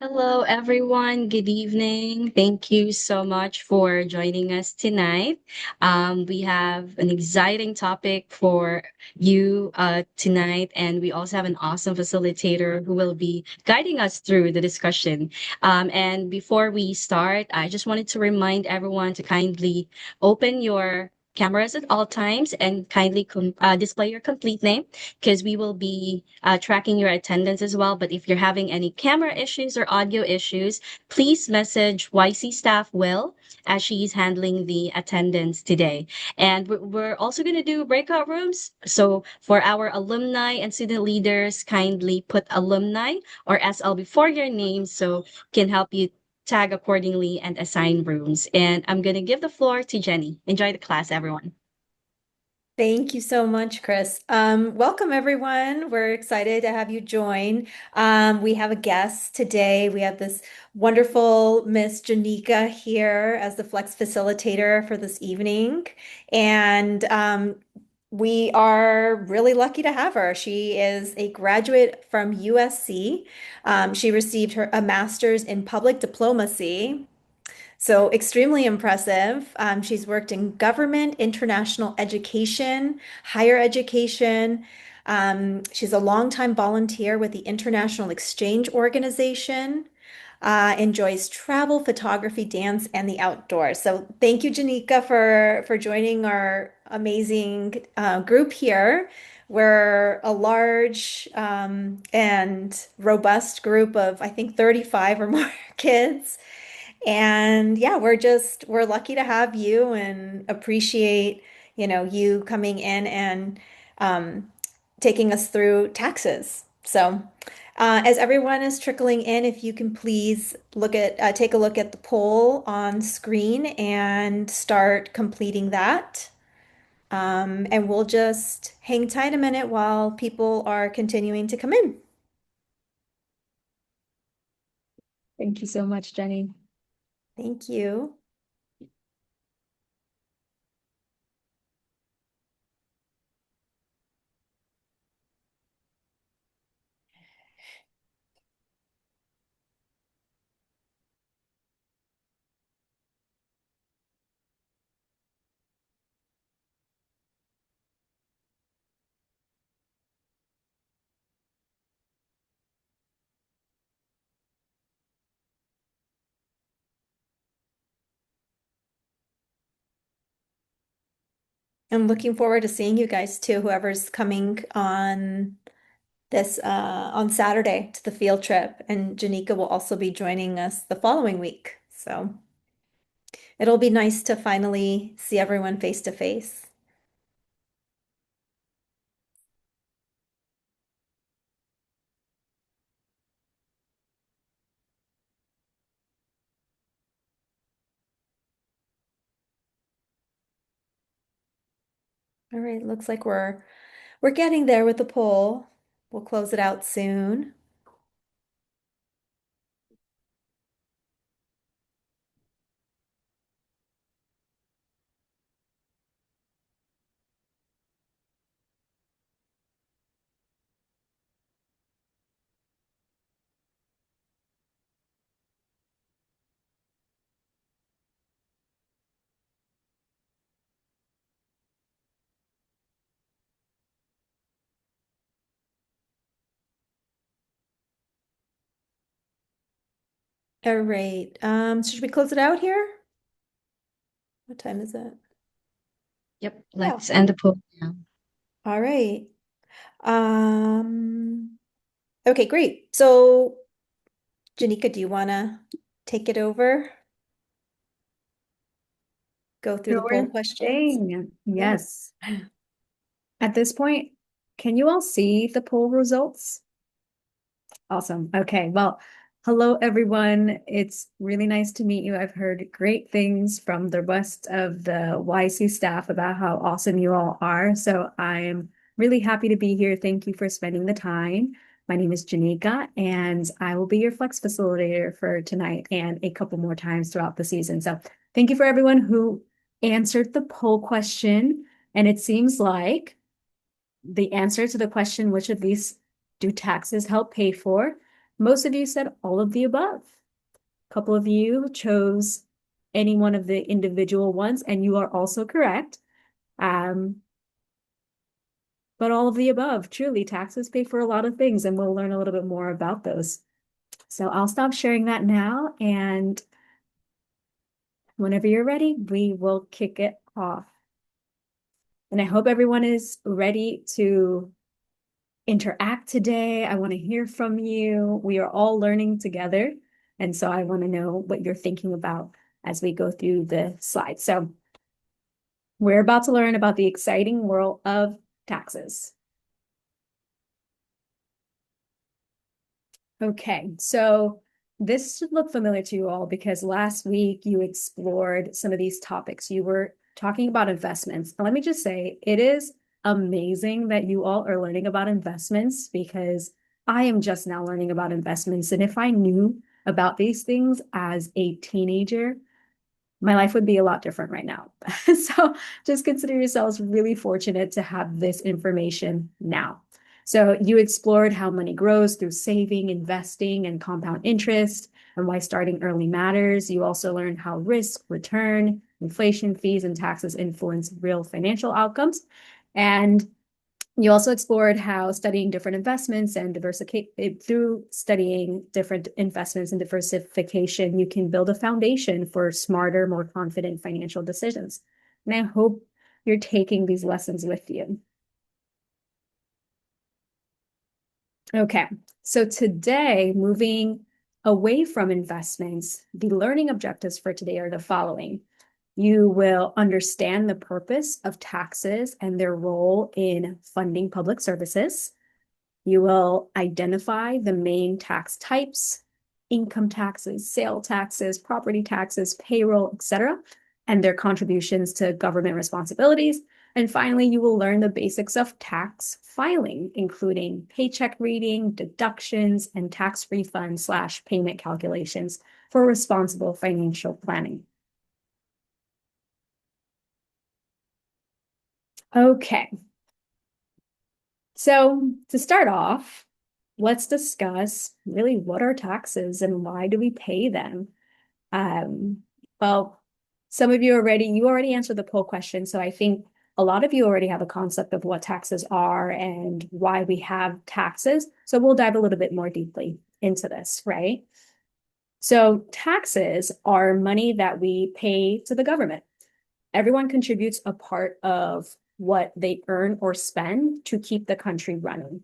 Hello, everyone. Good evening. Thank you so much for joining us tonight. We have an exciting topic for you tonight, and we also have an awesome facilitator who will be guiding us through the discussion. And before we start, I just wanted to remind everyone to kindly open your cameras at all times and kindly display your complete name because we will be tracking your attendance as well. But if you're having any camera issues or audio issues, please message YC staff Will as she's handling the attendance today. And we're also going to do breakout rooms. So for our alumni and student leaders, kindly put alumni or SL before your name so can help you tag accordingly and assign rooms. And I'm going to give the floor to Jenny. Enjoy the class, everyone. Thank you so much, Chris. Welcome, everyone. We're excited to have you join. We have a guest today. We have this wonderful Miss Janika here as the Flex facilitator for this evening. And we are really lucky to have her. She is a graduate from USC. She received a master's in public diplomacy. So extremely impressive. She's worked in government, international education, higher education. She's a longtime volunteer with the International Exchange Organization. Enjoys travel, photography, dance, and the outdoors. So thank you, Janika, for joining our amazing group here. We're a large and robust group of, I think, 35 or more kids. And yeah, we're lucky to have you and appreciate, you coming in and um, taking us through taxes. So, as everyone is trickling in, if you can please take a look at the poll on screen and start completing that. And we'll just hang tight a minute while people are continuing to come in. Thank you so much, Jenny. Thank you. I'm looking forward to seeing you guys too, whoever's coming on Saturday to the field trip, and Janika will also be joining us the following week. So it'll be nice to finally see everyone face to face. All right, looks like we're getting there with the poll. We'll close it out soon. All right. Should we close it out here? What time is it? Yep, Yeah. let's end the poll now. All right. Um, okay, great. So, Janika, do you want to take it over? Go through the poll Sure questions? thing. Yeah. Yes. At this point, can you all see the poll results? Awesome. Okay. Well, hello, everyone. It's really nice to meet you. I've heard great things from the rest of the YC staff about how awesome you all are. So I'm really happy to be here. Thank you for spending the time. My name is Janika, and I will be your flex facilitator for tonight and a couple more times throughout the season. So thank you for everyone who answered the poll question. And it seems like the answer to the question, which of these do taxes help pay for? Most of you said all of the above. A couple of you chose any one of the individual ones, and you are also correct. But all of the above, truly, taxes pay for a lot of things, and we'll learn a little bit more about those. So I'll stop sharing that now, and whenever you're ready, we will kick it off. And I hope everyone is ready to interact today. I want to hear from you. We are all learning together. And so I want to know what you're thinking about as we go through the slides. So we're about to learn about the exciting world of taxes. Okay, so this should look familiar to you all because last week you explored some of these topics. You were talking about investments. And let me just say, it is amazing that you all are learning about investments because I am just now learning about investments. And if I knew about these things as a teenager, my life would be a lot different right now. So just consider yourselves really fortunate to have this information now. So you explored how money grows through saving, investing, and compound interest, and why starting early matters. You also learned how risk, return, inflation, fees, and taxes influence real financial outcomes. And you also explored how studying different investments and through studying different investments and diversification, you can build a foundation for smarter, more confident financial decisions. And I hope you're taking these lessons with you. Okay, so today, moving away from investments, the learning objectives for today are the following. You will understand the purpose of taxes and their role in funding public services. You will identify the main tax types, income taxes, sale taxes, property taxes, payroll, etc., and their contributions to government responsibilities. And finally, you will learn the basics of tax filing, including paycheck reading, deductions, and tax refund / payment calculations for responsible financial planning. Okay. So to start off, let's discuss really what are taxes and why do we pay them? Well, some of you already answered the poll question. So I think a lot of you already have a concept of what taxes are and why we have taxes. So we'll dive a little bit more deeply into this, right? So taxes are money that we pay to the government. Everyone contributes a part of what they earn or spend to keep the country running.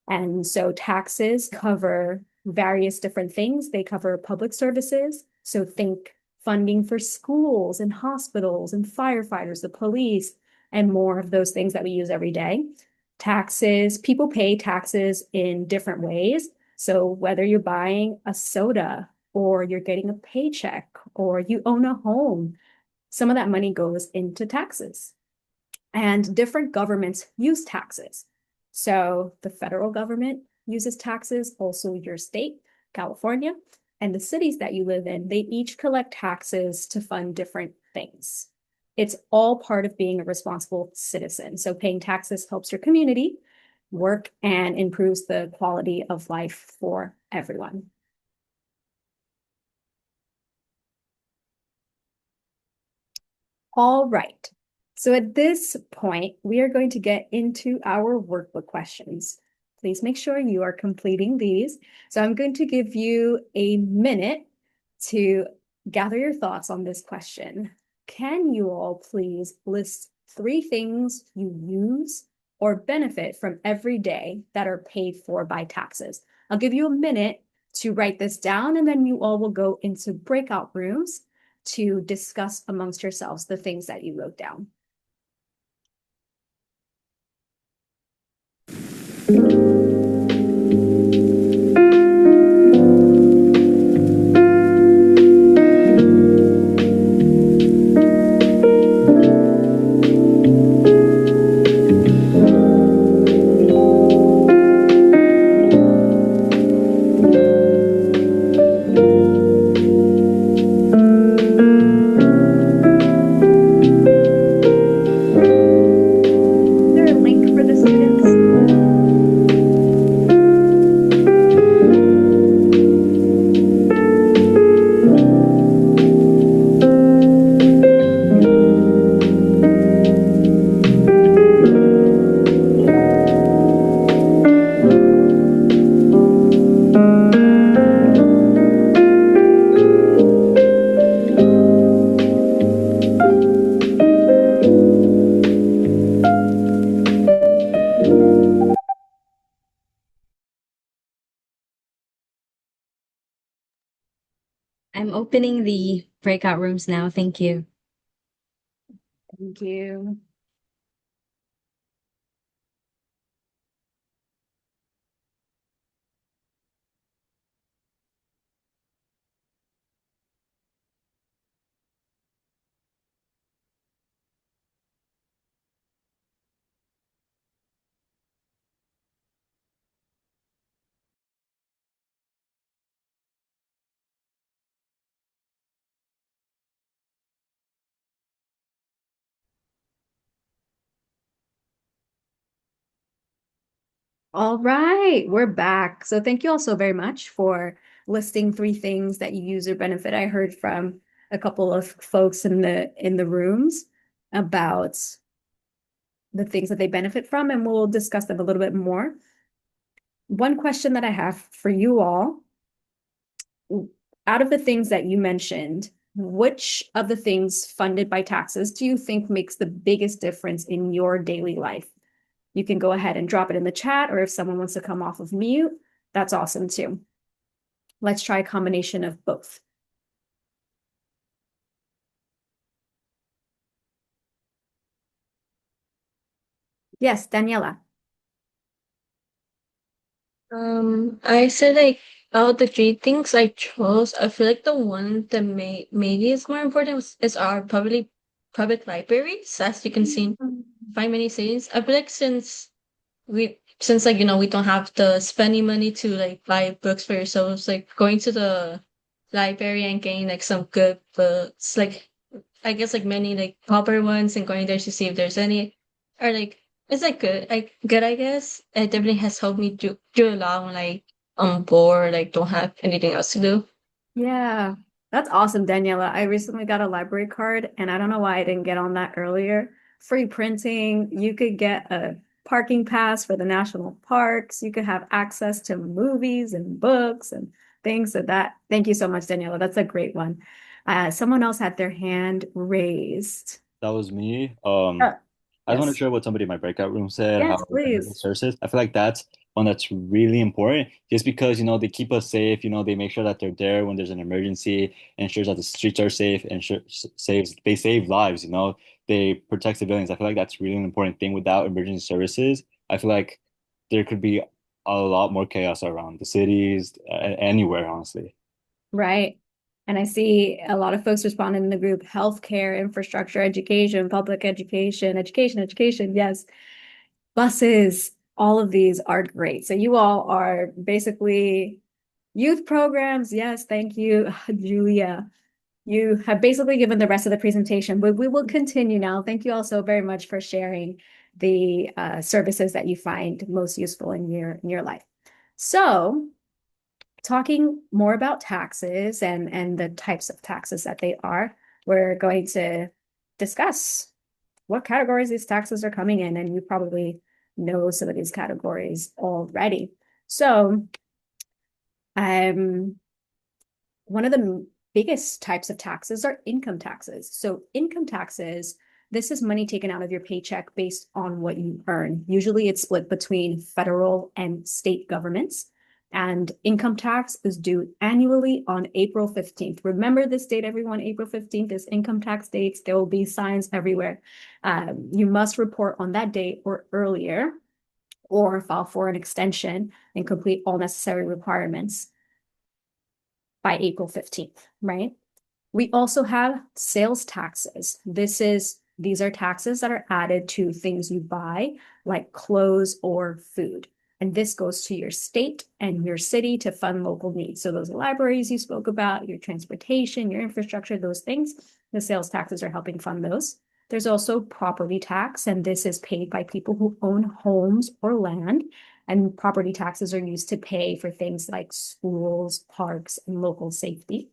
And so taxes cover various different things. They cover public services. So think funding for schools and hospitals and firefighters, the police, and more of those things that we use every day. Taxes, people pay taxes in different ways. So whether you're buying a soda or you're getting a paycheck or you own a home, some of that money goes into taxes. And different governments use taxes. So the federal government uses taxes, also your state, California, and the cities that you live in, they each collect taxes to fund different things. It's all part of being a responsible citizen. So paying taxes helps your community work and improves the quality of life for everyone. All right. So at this point, we are going to get into our workbook questions. Please make sure you are completing these. So I'm going to give you a minute to gather your thoughts on this question. Can you all please list 3 things you use or benefit from every day that are paid for by taxes? I'll give you a minute to write this down, and then you all will go into breakout rooms to discuss amongst yourselves the things that you wrote down. Is there a link for the students? opening the breakout rooms now. Thank you. Thank you. All right, we're back. So thank you all so very much for listing 3 things that you use or benefit. I heard from a couple of folks in the rooms about the things that they benefit from, and we'll discuss them a little bit more. One question that I have for you all, out of the things that you mentioned, which of the things funded by taxes do you think makes the biggest difference in your daily life? You can go ahead and drop it in the chat, or if someone wants to come off of mute, that's awesome too. Let's try a combination of both. Yes, Daniela. I said like out of the 3 things I chose, I feel like the one that maybe is more important is our public libraries. As you can see in find many cities. I feel like since like we don't have to spend any money to like buy books for yourselves, like going to the library and getting like some good books, like I guess like many like popular ones and going there to see if there's any are like it's like good I guess. It definitely has helped me do a lot when like I'm bored, like don't have anything else to do. Yeah, that's awesome, Daniela. I recently got a library card, and I don't know why I didn't get on that earlier. Free printing, you could get a parking pass for the national parks, you could have access to movies and books and things. So that, thank you so much, Daniela. That's a great one. Someone else had their hand raised. That was me. Oh, I just want to yes. share what somebody in my breakout room said, Yes, how emergency please. services. I feel like that's one that's really important just because, they keep us safe, they make sure that they're there when there's an emergency, ensures that the streets are safe, and they save lives, they protect civilians. I feel like that's really an important thing. Without emergency services, I feel like there could be a lot more chaos around the cities, anywhere, honestly. Right. And I see a lot of folks responding in the group, healthcare, infrastructure, education, public education, education, education. Yes. Buses, all of these are great. So you all are basically youth programs. Yes, thank you, Julia. You have basically given the rest of the presentation, but we will continue now. Thank you all so very much for sharing the services that you find most useful in your life. So talking more about taxes and the types of taxes that they are, we're going to discuss what categories these taxes are coming in, and you probably know some of these categories already. So, one of the biggest types of taxes are income taxes. So, income taxes, this is money taken out of your paycheck based on what you earn. Usually, it's split between federal and state governments. And income tax is due annually on April 15th. Remember this date, everyone. April 15th is income tax dates. There will be signs everywhere. You must report on that date or earlier, or file for an extension and complete all necessary requirements by April 15th, right? We also have sales taxes. These are taxes that are added to things you buy, like clothes or food. And this goes to your state and your city to fund local needs. So those libraries you spoke about, your transportation, your infrastructure, those things, the sales taxes are helping fund those. There's also property tax, and this is paid by people who own homes or land. And property taxes are used to pay for things like schools, parks, and local safety.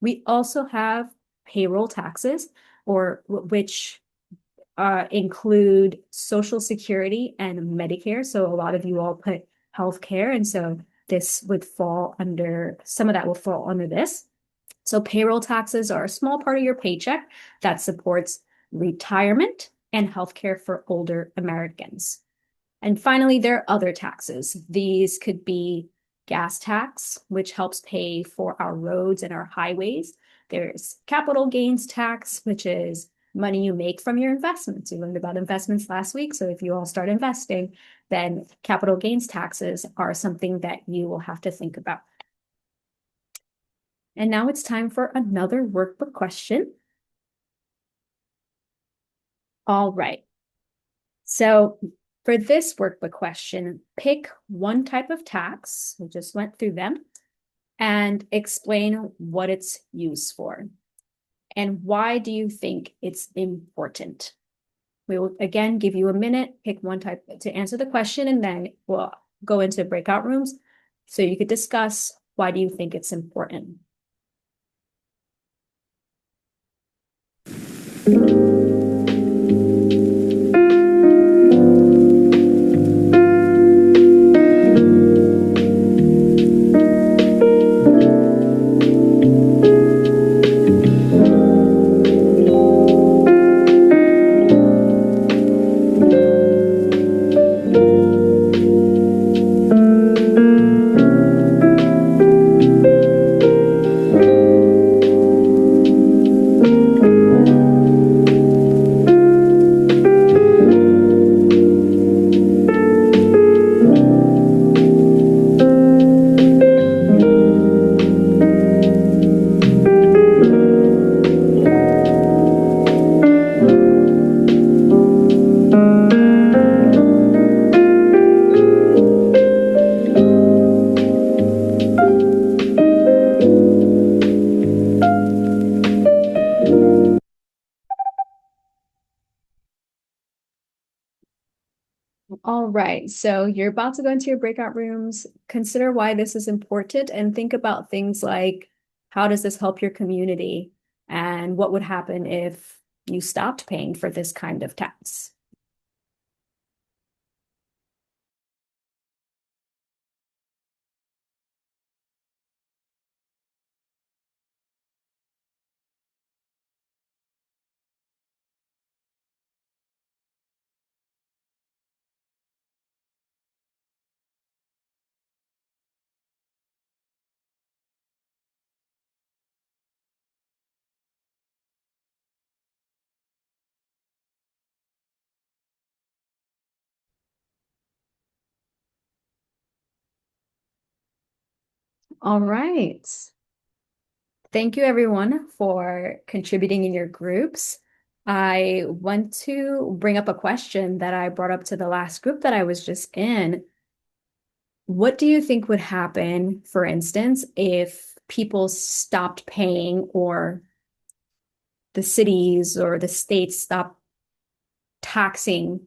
We also have payroll taxes, or which include Social Security and Medicare. So a lot of you all put healthcare, and so this would fall under, some of that will fall under this. So payroll taxes are a small part of your paycheck that supports retirement and healthcare for older Americans. And finally, there are other taxes. These could be gas tax, which helps pay for our roads and our highways. There's capital gains tax, which is money you make from your investments. You learned about investments last week. So if you all start investing, then capital gains taxes are something that you will have to think about. And now it's time for another workbook question. All right. So for this workbook question, pick one type of tax, we just went through them, and explain what it's used for. And why do you think it's important? We will again give you a minute, pick one type to answer the question, and then we'll go into breakout rooms so you could discuss why do you think it's important. All right, so you're about to go into your breakout rooms. Consider why this is important and think about things like how does this help your community and what would happen if you stopped paying for this kind of tax? All right. Thank you everyone for contributing in your groups. I want to bring up a question that I brought up to the last group that I was just in. What do you think would happen, for instance, if people stopped paying or the cities or the states stopped taxing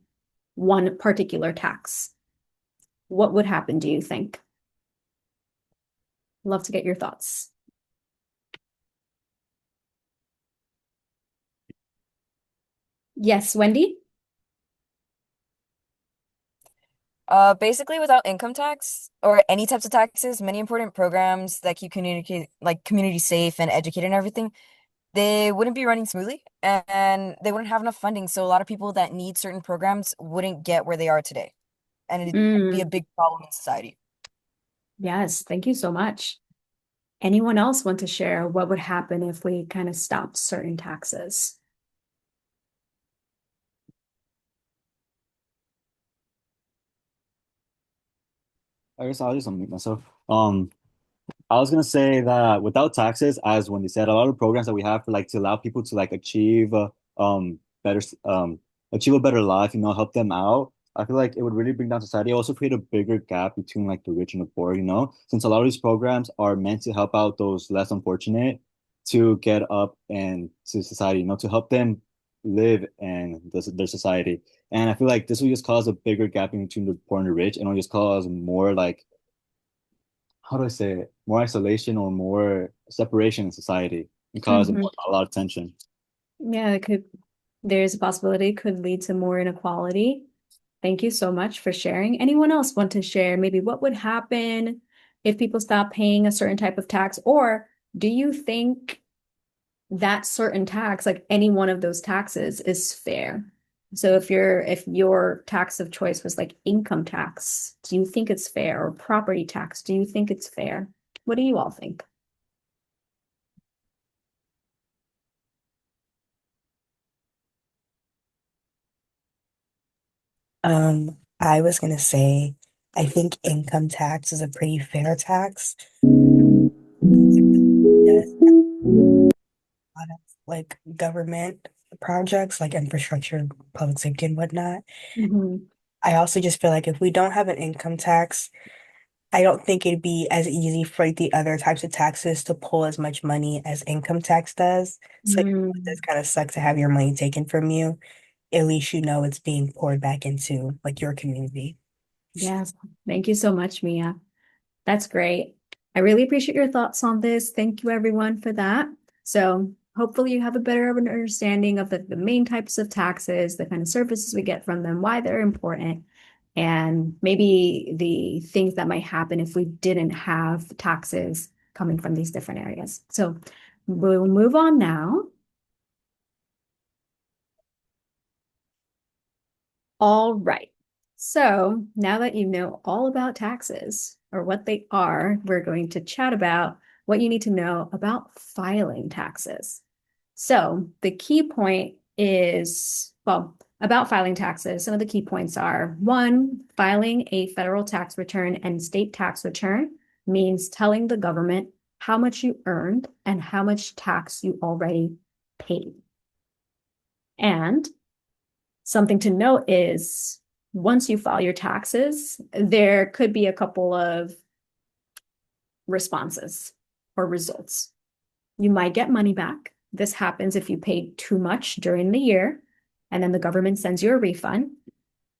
one particular tax? What would happen, do you think? Love to get your thoughts. Yes, Wendy? Basically, without income tax or any types of taxes, many important programs that keep communicate like community safe and educated and everything, they wouldn't be running smoothly and they wouldn't have enough funding. So a lot of people that need certain programs wouldn't get where they are today, and it'd be a big problem in society. Yes, thank you so much. Anyone else want to share what would happen if we kind of stopped certain taxes? I guess I'll just unmute myself. I was gonna say that without taxes, as Wendy said, a lot of programs that we have for like to allow people to like achieve better achieve a better life, help them out. I feel like it would really bring down society. Also create a bigger gap between like the rich and the poor, since a lot of these programs are meant to help out those less unfortunate to get up and to society, to help them live in their society. And I feel like this will just cause a bigger gap in between the poor and the rich, and it'll just cause more like how do I say it? More isolation or more separation in society and cause Mhm. a lot of tension. Yeah, there's a possibility it could lead to more inequality. Thank you so much for sharing. Anyone else want to share maybe what would happen if people stop paying a certain type of tax? Or do you think that certain tax, like any one of those taxes, is fair? So if your tax of choice was like income tax, do you think it's fair? Or property tax, do you think it's fair? What do you all think? I was gonna say, I think income tax is a pretty fair tax. Yes, a lot of like government projects, like infrastructure, public safety, and whatnot. Mhm. I also just feel like if we don't have an income tax, I don't think it'd be as easy for like, the other types of taxes to pull as much money as income tax does. So it does Mm, kind of suck to have your money taken from you. At least you know it's being poured back into like your community. yes. Thank you so much, Mia. That's great. I really appreciate your thoughts on this. Thank you, everyone, for that. So hopefully you have a better of an understanding of the main types of taxes, the kind of services we get from them, why they're important, and maybe the things that might happen if we didn't have taxes coming from these different areas. So we'll move on now. All right. So now that you know all about taxes or what they are, we're going to chat about what you need to know about filing taxes. So the key point is, well, about filing taxes, some of the key points are one, filing a federal tax return and state tax return means telling the government how much you earned and how much tax you already paid. And something to note is once you file your taxes, there could be a couple of responses or results. You might get money back. This happens if you paid too much during the year, and then the government sends you a refund.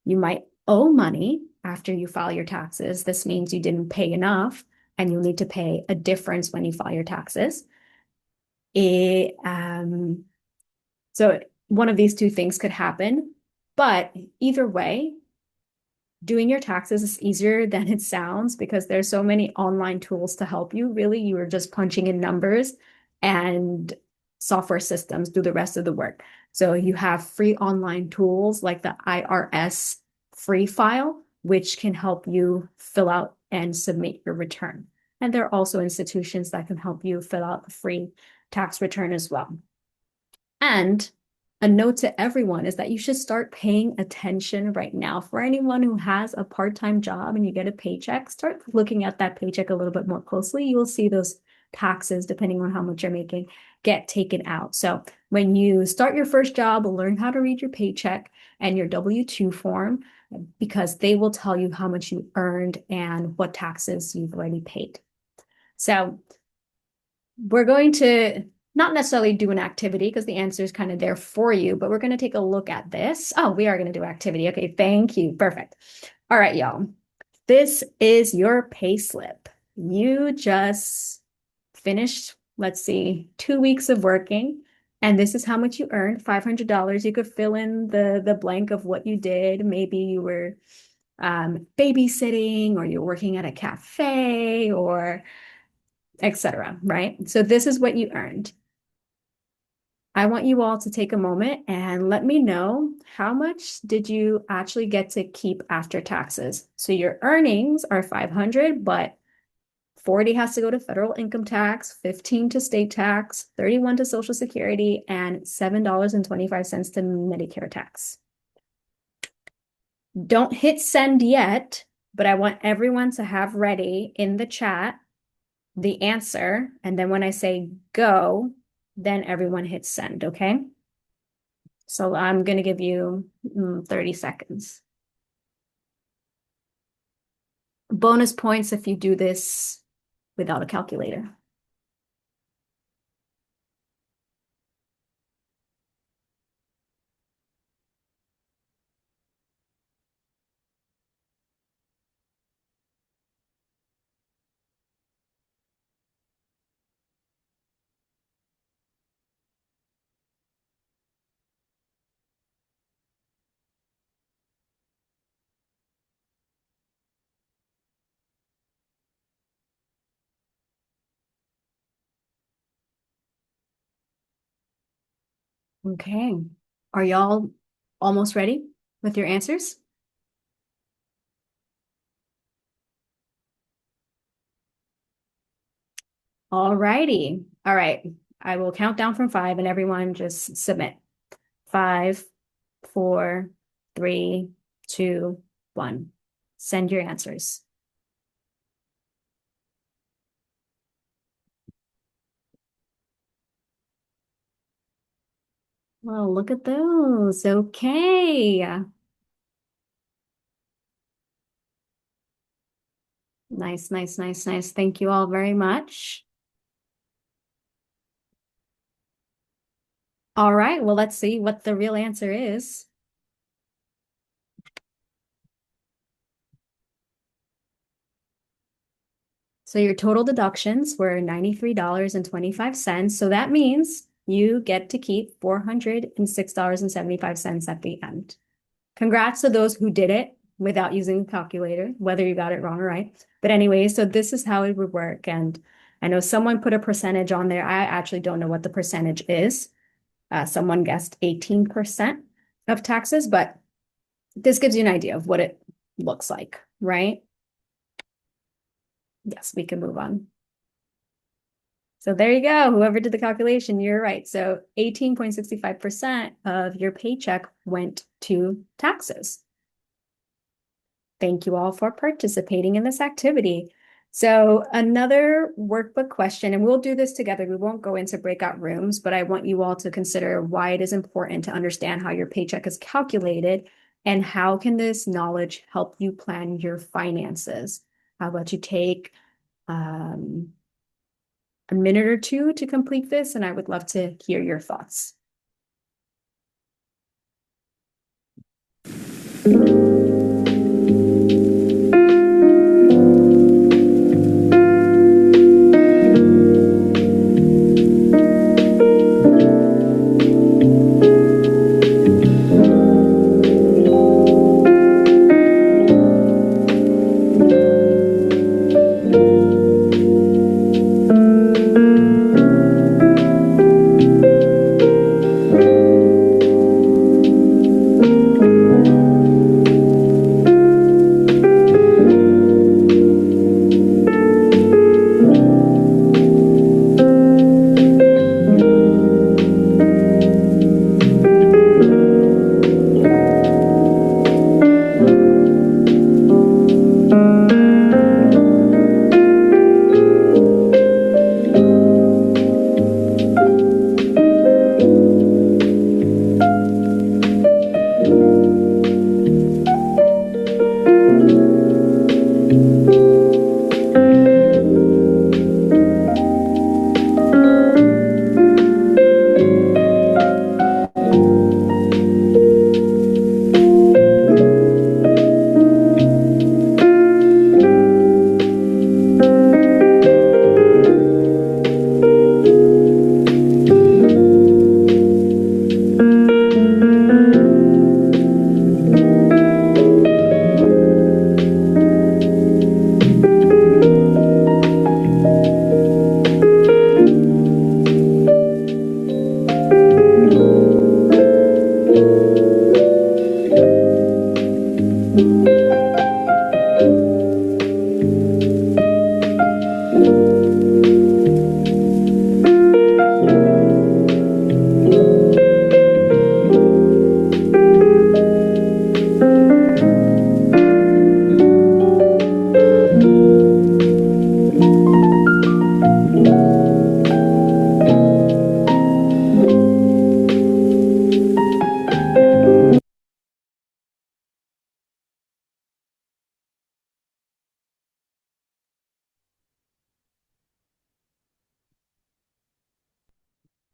You might owe money after you file your taxes. This means you didn't pay enough, and you'll need to pay a difference when you file your taxes. It, so one of these two things could happen, but either way, doing your taxes is easier than it sounds because there's so many online tools to help you. Really, you are just punching in numbers and software systems do the rest of the work. So you have free online tools like the IRS free file, which can help you fill out and submit your return. And there are also institutions that can help you fill out the free tax return as well. And a note to everyone is that you should start paying attention right now. For anyone who has a part-time job and you get a paycheck, start looking at that paycheck a little bit more closely. You will see those taxes, depending on how much you're making, get taken out. So when you start your first job, learn how to read your paycheck and your W-2 form because they will tell you how much you earned and what taxes you've already paid. So we're going to not necessarily do an activity because the answer is kind of there for you, but we're going to take a look at this. Oh, we are going to do activity. Okay, thank you. Perfect. All right, y'all. This is your pay slip. You just finished, let's see, 2 weeks of working, and this is how much you earned, $500. You could fill in the blank of what you did. Maybe you were babysitting or you're working at a cafe or etc. Right? So this is what you earned. I want you all to take a moment and let me know how much did you actually get to keep after taxes. So your earnings are 500, but 40 has to go to federal income tax, 15 to state tax, 31 to Social Security, and $7.25 to Medicare tax. Don't hit send yet, but I want everyone to have ready in the chat the answer. And then when I say go, then everyone hits send, okay? So I'm going to give you 30 seconds. Bonus points if you do this without a calculator. Okay. Are y'all almost ready with your answers? All righty. All right. I will count down from 5 and everyone just submit. 5, 4, 3, 2, 1. Send your answers. Well, look at those. Okay. Nice, nice, nice, nice. Thank you all very much. All right. Well, let's see what the real answer is. So your total deductions were $93.25. So that means you get to keep $406.75 at the end. Congrats to those who did it without using the calculator, whether you got it wrong or right. But anyway, so this is how it would work. And I know someone put a percentage on there. I actually don't know what the percentage is. Someone guessed 18% of taxes, but this gives you an idea of what it looks like, right? Yes, we can move on. So there you go. Whoever did the calculation, you're right. So 18.65% of your paycheck went to taxes. Thank you all for participating in this activity. So another workbook question, and we'll do this together. We won't go into breakout rooms, but I want you all to consider why it is important to understand how your paycheck is calculated and how can this knowledge help you plan your finances. How about you take a minute or two to complete this, and I would love to hear your thoughts.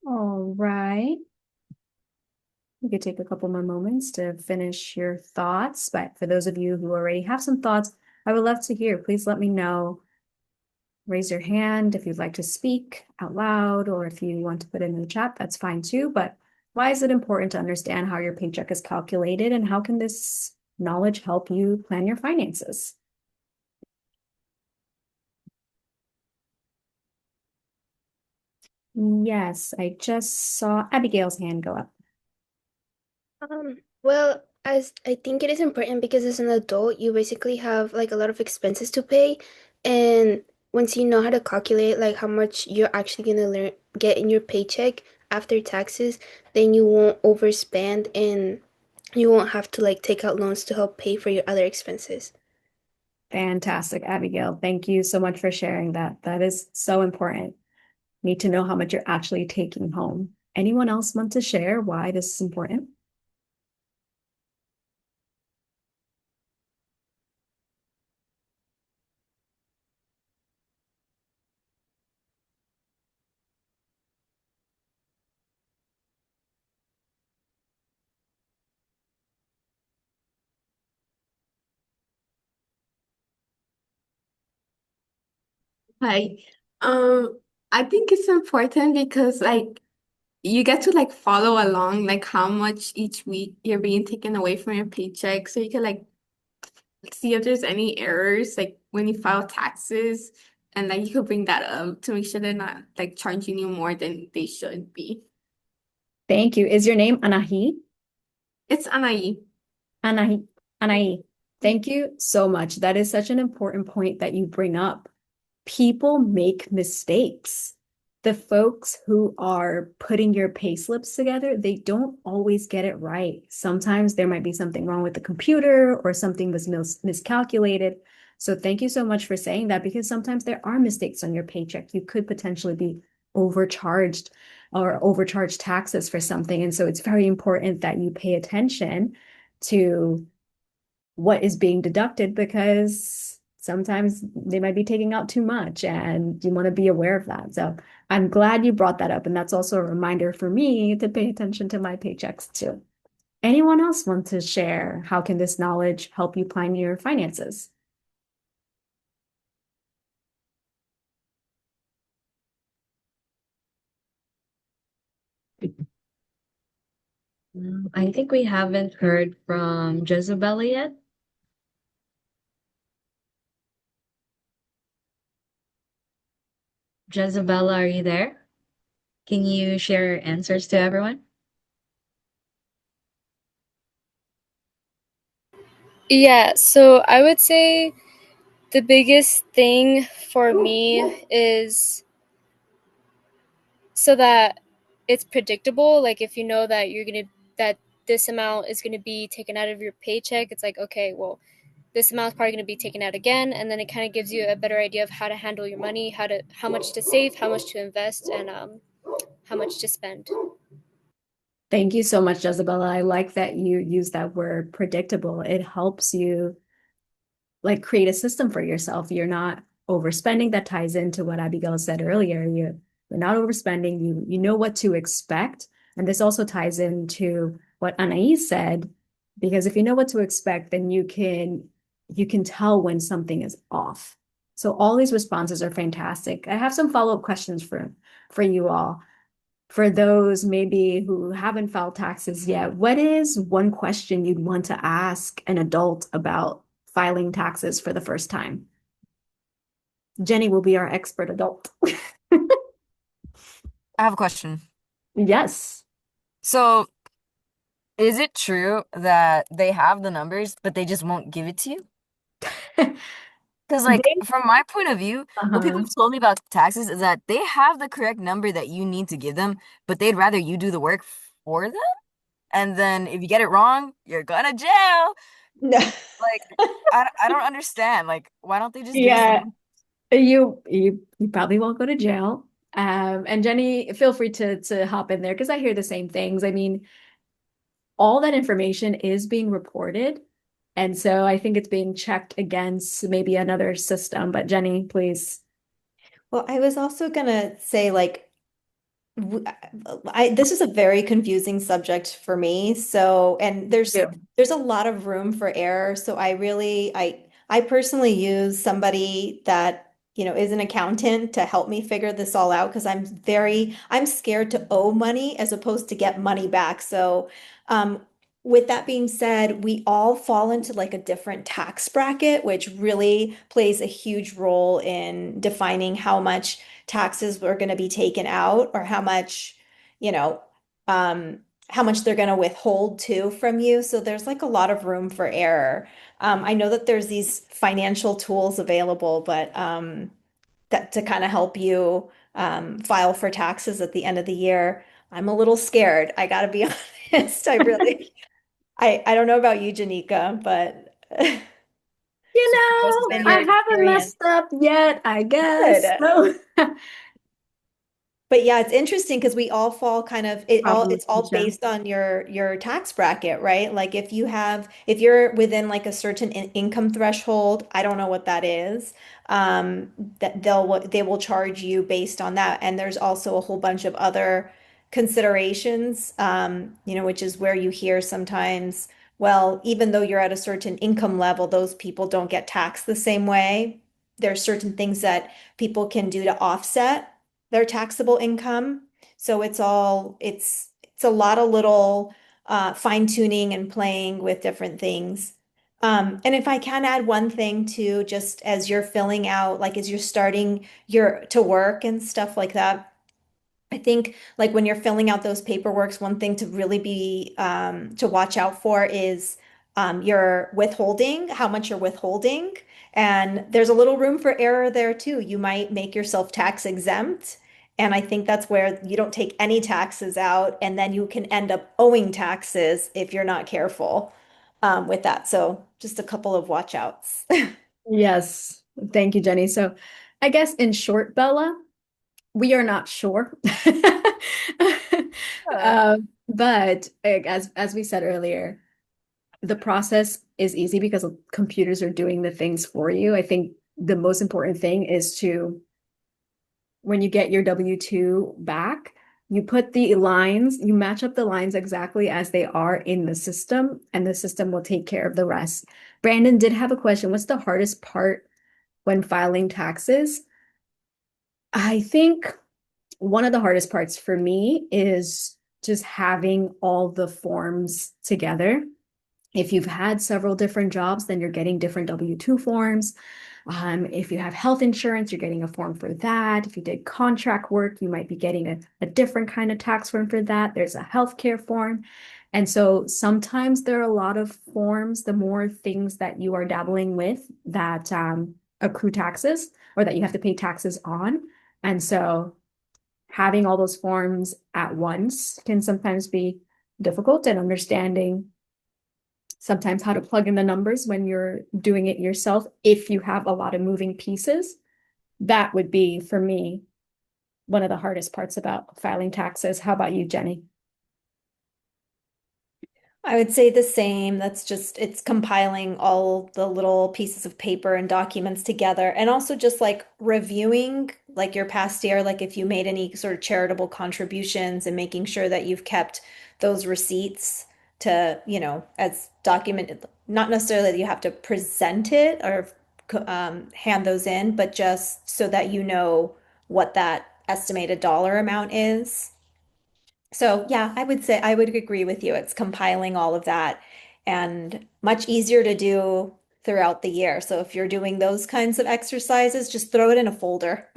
All right. You could take a couple more moments to finish your thoughts, but for those of you who already have some thoughts, I would love to hear. Please let me know. Raise your hand if you'd like to speak out loud, or if you want to put it in the chat, that's fine too. But why is it important to understand how your paycheck is calculated, and how can this knowledge help you plan your finances? Yes, I just saw Abigail's hand go up. Well, as I think it is important because as an adult, you basically have like a lot of expenses to pay, and once you know how to calculate like how much you're actually gonna learn get in your paycheck after taxes, then you won't overspend and you won't have to like take out loans to help pay for your other expenses. Fantastic, Abigail. Thank you so much for sharing that. That is so important. Need to know how much you're actually taking home. Anyone else want to share why this is important? Like, I think it's important because like you get to like follow along like how much each week you're being taken away from your paycheck. So you can like see if there's any errors like when you file taxes and like you could bring that up to make sure they're not like charging you more than they should be. Thank you. Is your name Anahi? It's Anai. Anahi. Anahi. Thank you so much. That is such an important point that you bring up. People make mistakes. The folks who are putting your pay slips together, they don't always get it right. Sometimes there might be something wrong with the computer or something was miscalculated. So thank you so much for saying that because sometimes there are mistakes on your paycheck. You could potentially be overcharged or overcharged taxes for something. And so it's very important that you pay attention to what is being deducted because sometimes they might be taking out too much and you want to be aware of that. So I'm glad you brought that up. And that's also a reminder for me to pay attention to my paychecks too. Anyone else want to share how can this knowledge help you plan your finances? I think we haven't heard from Jezebel yet. Jezebel, are you there? Can you share your answers to everyone? Yeah, so I would say the biggest thing for me is so that it's predictable. Like if you know that that this amount is gonna be taken out of your paycheck, it's like, okay, well, this amount is probably gonna be taken out again, and then it kind of gives you a better idea of how to handle your money, how much to save, how much to invest, and how much to spend. Thank you so much, Jezebel. I like that you use that word predictable. It helps you like create a system for yourself. You're not overspending. That ties into what Abigail said earlier. You're not overspending. You know what to expect. And this also ties into what Anais said, because if you know what to expect, then you can tell when something is off. So all these responses are fantastic. I have some follow-up questions for you all. For those maybe who haven't filed taxes yet, what is one question you'd want to ask an adult about filing taxes for the first time? Jenny will be our expert adult. I have a question. Yes. So, is it true that they have the numbers, but they just won't give it to you? Because, like, They, from my point of view, what people uh-huh. have told me about taxes is that they have the correct number that you need to give them, but they'd rather you do the work for them. And then if you get it wrong, you're going to jail. No. Like, I don't understand. Like, why don't they just give us the Yeah, number? you probably won't go to jail. And Jenny, feel free to hop in there because I hear the same things. I mean, all that information is being reported. And so I think it's being checked against maybe another system. But Jenny, please. Well, I was also gonna say like this is a very confusing subject for me. So, and Yeah. there's a lot of room for error. So I personally use somebody that, is an accountant to help me figure this all out because I'm scared to owe money as opposed to get money back. So, um, with that being said, we all fall into like a different tax bracket, which really plays a huge role in defining how much taxes were going to be taken out or you know, um, how much they're going to withhold too from you. So there's like a lot of room for error. I know that there's these financial tools available, but that to kind of help you file for taxes at the end of the year. I'm a little scared. I gotta be honest. I don't know about you, Janika, but You What's know, in that? your I haven't experience. messed up yet, I guess. Good. So But yeah, it's interesting because we all fall kind of probably, it's all yeah. based on your tax bracket, right? Like if you're within like a certain income threshold, I don't know what that is, that they will charge you based on that. And there's also a whole bunch of other considerations, which is where you hear sometimes, well, even though you're at a certain income level, those people don't get taxed the same way. There's certain things that people can do to offset their taxable income. So it's a lot of little fine tuning and playing with different things. And if I can add one thing too, just as you're filling out, like as you're starting your to work and stuff like that, I think like when you're filling out those paperworks, one thing to really be to watch out for is your withholding, how much you're withholding. And there's a little room for error there too. You might make yourself tax exempt. And I think that's where you don't take any taxes out, and then you can end up owing taxes if you're not careful with that. So just a couple of watch outs. Yes. Thank you, Jenny. So I guess in short, Bella, we are not sure. Yeah. But as we said earlier, the process is easy because computers are doing the things for you. I think the most important thing is to, when you get your W-2 back, you put the lines, you match up the lines exactly as they are in the system, and the system will take care of the rest. Brandon did have a question. What's the hardest part when filing taxes? I think one of the hardest parts for me is just having all the forms together. If you've had several different jobs, then you're getting different W-2 forms. If you have health insurance, you're getting a form for that. If you did contract work, you might be getting a different kind of tax form for that. There's a healthcare form. And so sometimes there are a lot of forms, the more things that you are dabbling with that accrue taxes or that you have to pay taxes on. And so having all those forms at once can sometimes be difficult, and understanding sometimes how to plug in the numbers when you're doing it yourself. If you have a lot of moving pieces, that would be for me one of the hardest parts about filing taxes. How about you, Jenny? I would say the same. That's just, it's compiling all the little pieces of paper and documents together, and also just like reviewing like your past year, like if you made any sort of charitable contributions, and making sure that you've kept those receipts to, as documented, not necessarily that you have to present it or hand those in, but just so that you know what that estimated dollar amount is. So yeah, I would say I would agree with you. It's compiling all of that, and much easier to do throughout the year. So if you're doing those kinds of exercises, just throw it in a folder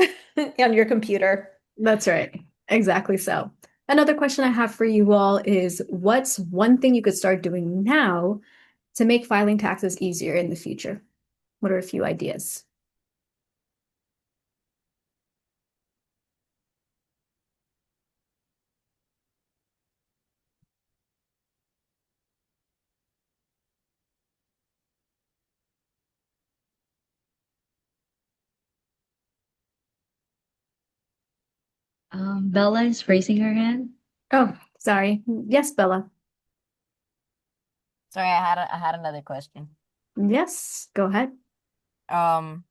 on your computer. That's right. Exactly so. Another question I have for you all is, what's one thing you could start doing now to make filing taxes easier in the future? What are a few ideas? Bella is raising her hand. Oh, sorry. Yes, Bella. Sorry, I had another question. Yes, go ahead. Um,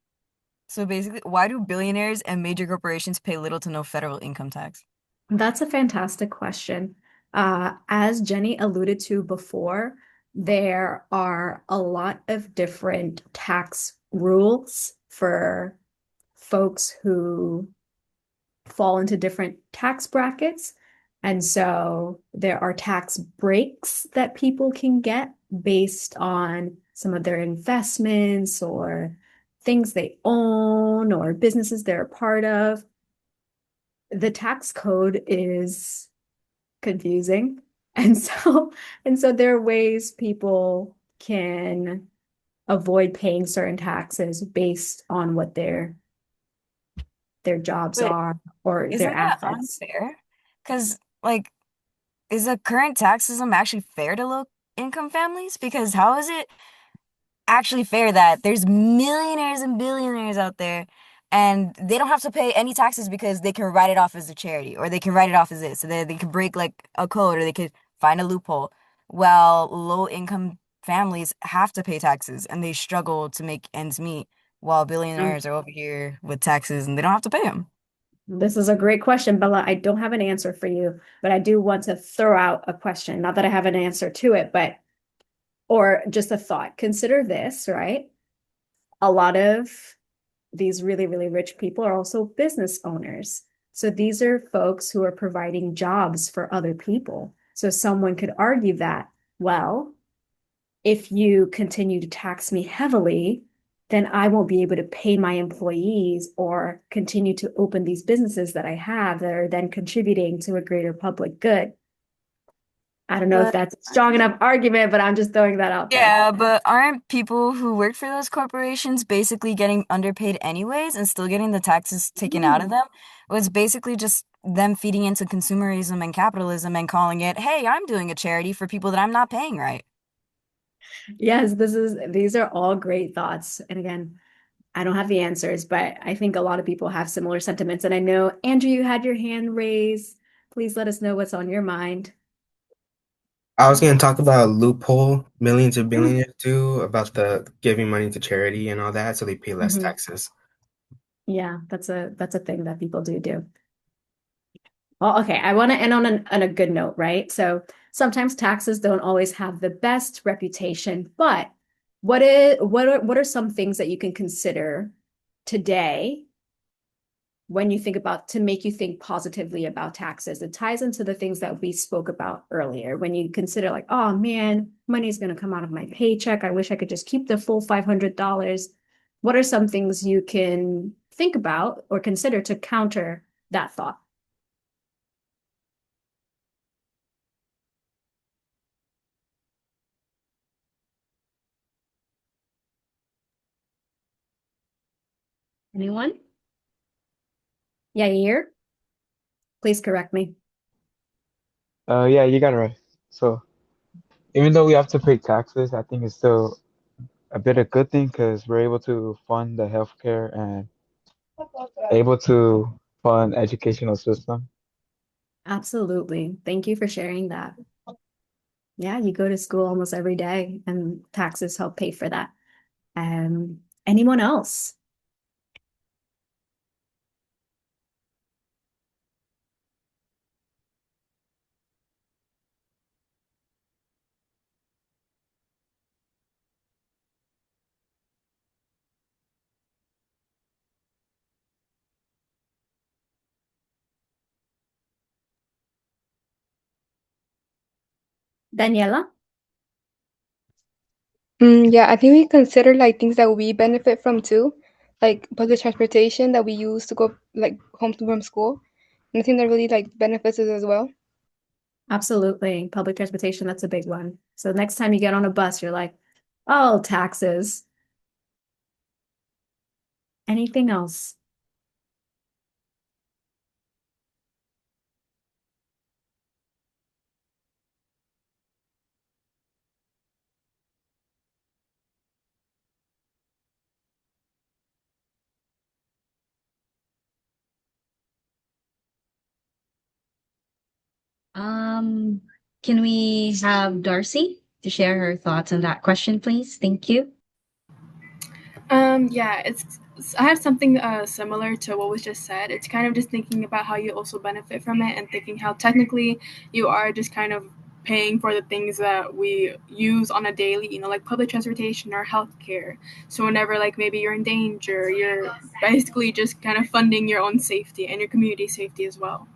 so basically, why do billionaires and major corporations pay little to no federal income tax? That's a fantastic question. As Jenny alluded to before, there are a lot of different tax rules for folks who fall into different tax brackets. And so there are tax breaks that people can get based on some of their investments or things they own or businesses they're a part of. The tax code is confusing. And so there are ways people can avoid paying certain taxes based on what their jobs But are or their isn't that assets. unfair? Because, like, is the current tax system actually fair to low income families? Because how is it actually fair that there's millionaires and billionaires out there and they don't have to pay any taxes because they can write it off as a charity or they can write it off as this so they can break like a code or they could find a loophole while low income families have to pay taxes and they struggle to make ends meet while Um, billionaires are over here with taxes and they don't have to pay them. this is a great question, Bella. I don't have an answer for you, but I do want to throw out a question. Not that I have an answer to it, but or just a thought. Consider this, right? A lot of these really, really rich people are also business owners. So these are folks who are providing jobs for other people. So someone could argue that, well, if you continue to tax me heavily, then I won't be able to pay my employees or continue to open these businesses that I have that are then contributing to a greater public good. I don't know if But that's a strong enough argument, but I'm just throwing that out there. yeah, but aren't people who work for those corporations basically getting underpaid anyways and still getting the taxes taken out of them? It was basically just them feeding into consumerism and capitalism and calling it, hey, I'm doing a charity for people that I'm not paying right. Yes, these are all great thoughts. And again, I don't have the answers, but I think a lot of people have similar sentiments. And I know, Andrew, you had your hand raised. Please let us know what's on your mind. I was going to talk about a loophole millions of Mm. billionaires do about the giving money to charity and all that, so they pay less Mhm. taxes. Yeah, that's a thing that people do. Well, okay, I want to end on a good note, right? So sometimes taxes don't always have the best reputation, but what are some things that you can consider today when you think about to make you think positively about taxes? It ties into the things that we spoke about earlier. When you consider like, oh man, money's going to come out of my paycheck. I wish I could just keep the full $500. What are some things you can think about or consider to counter that thought? Anyone? Yeah, here. Please correct me. Yeah, you got it right. So even though we have to pay taxes, I think it's still a bit of good thing because we're able to fund the healthcare and able to fund educational system. Absolutely. Thank you for sharing that. Yeah, you go to school almost every day and taxes help pay for that. Anyone else? Daniela? Yeah, I think we consider like things that we benefit from too, like public transportation that we use to go like home from school. And I think that really like benefits us as well. Absolutely. Public transportation, that's a big one. So next time you get on a bus, you're like, oh, taxes. Anything else? Um, can we have Darcy to share her thoughts on that question, please? Thank you. Yeah, I have something similar to what was just said. It's kind of just thinking about how you also benefit from it and thinking how technically you are just kind of paying for the things that we use on a daily, like public transportation or healthcare. So whenever like maybe you're in danger, you're basically just kind of funding your own safety and your community safety as well.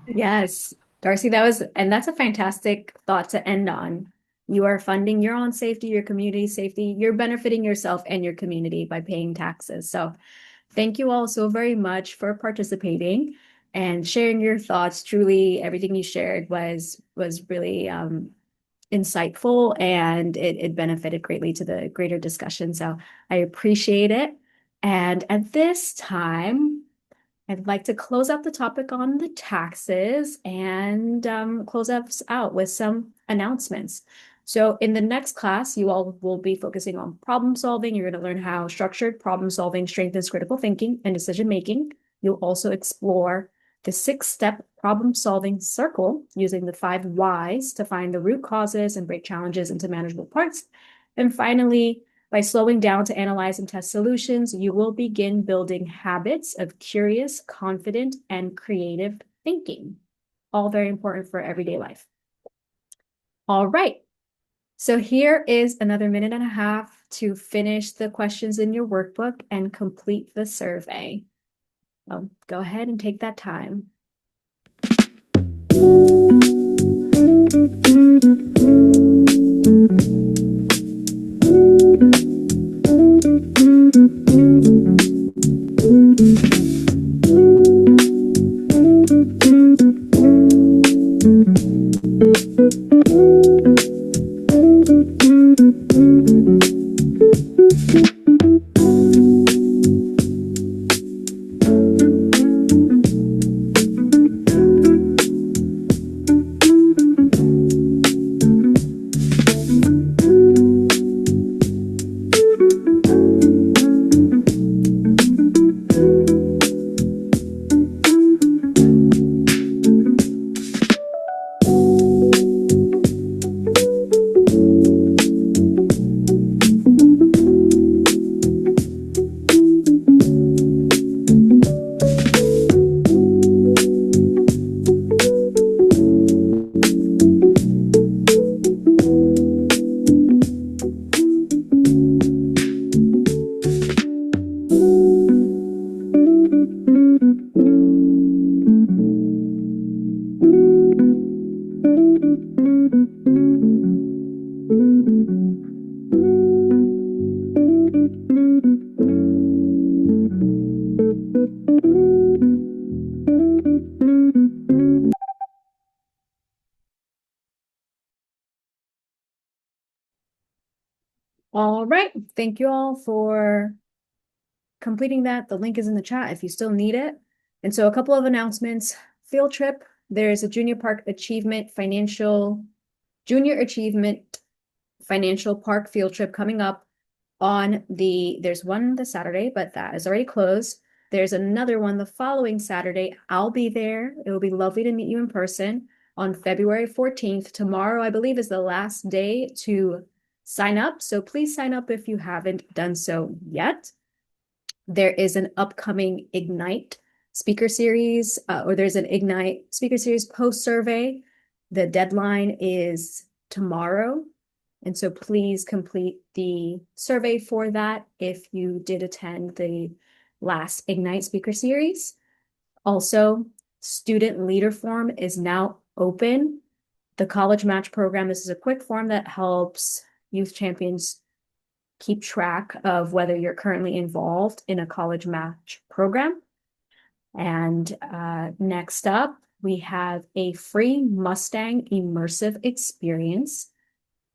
Yes, Darcy, and that's a fantastic thought to end on. You are funding your own safety, your community safety. You're benefiting yourself and your community by paying taxes. So thank you all so very much for participating. and sharing your thoughts. Truly, everything you shared was really insightful, and it benefited greatly to the greater discussion. So I appreciate it. And at this time, I'd like to close out the topic on the taxes and close us out with some announcements. So in the next class, you all will be focusing on problem solving. You're going to learn how structured problem solving strengthens critical thinking and decision making. You'll also explore the 6-step problem solving circle using the 5 whys to find the root causes and break challenges into manageable parts. And finally, by slowing down to analyze and test solutions, you will begin building habits of curious, confident, and creative thinking. All very important for everyday life. All right. So here is another minute and a half to finish the questions in your workbook and complete the survey. Go ahead and take that time. All right. Thank you all for completing that. The link is in the chat if you still need it. And so a couple of announcements. Field trip. There's a Junior Achievement Financial Park field trip coming up there's one this Saturday, but that is already closed. There's another one the following Saturday. I'll be there. It will be lovely to meet you in person on February 14th. Tomorrow, I believe, is the last day to sign up. So please sign up if you haven't done so yet. There is an upcoming Ignite speaker series, or there's an Ignite speaker series post survey. The deadline is tomorrow. And so please complete the survey for that if you did attend the last Ignite speaker series. Also, student leader form is now open. The college match program, this is a quick form that helps youth champions keep track of whether you're currently involved in a college match program. And next up, we have a free Mustang immersive experience.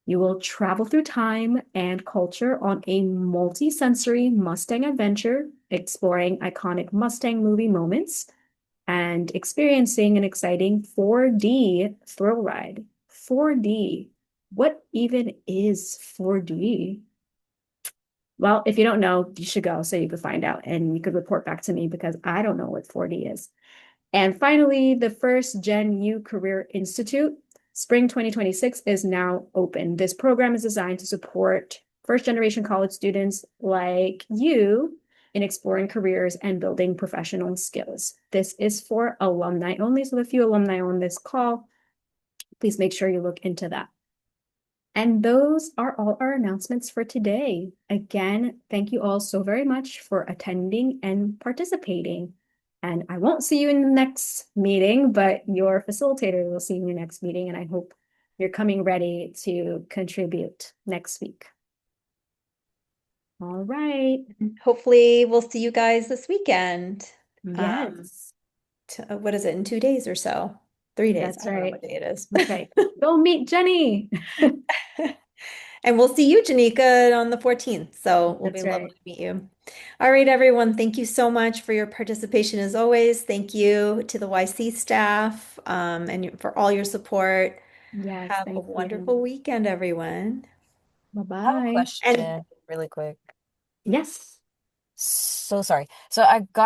You will travel through time and culture on a multi-sensory Mustang adventure, exploring iconic Mustang movie moments and experiencing an exciting 4D thrill ride. 4D. What even is 4D? Well, if you don't know, you should go so you could find out and you could report back to me because I don't know what 4D is. And finally, the first Gen U Career Institute, Spring 2026 is now open. This program is designed to support first-generation college students like you in exploring careers and building professional skills. This is for alumni only, so a few alumni on this call, please make sure you look into that. And those are all our announcements for today. Again, thank you all so very much for attending and participating. And I won't see you in the next meeting, but your facilitator will see you in your next meeting. And I hope you're coming ready to contribute next week. All right. Hopefully we'll see you guys this weekend. Yes. what is it, in 2 days or so? 3 days. That's I don't know right. what day it is. Okay. Go meet Jenny. And we'll see you, Janika, on the 14th. So we'll be That's lovely right. to meet you. All right, everyone. Thank you so much for your participation as always. Thank you to the YC staff, and for all your support. Yes, Have a thank wonderful you. weekend, everyone. I have a Bye-bye. And question really quick. Yes. So sorry. So I got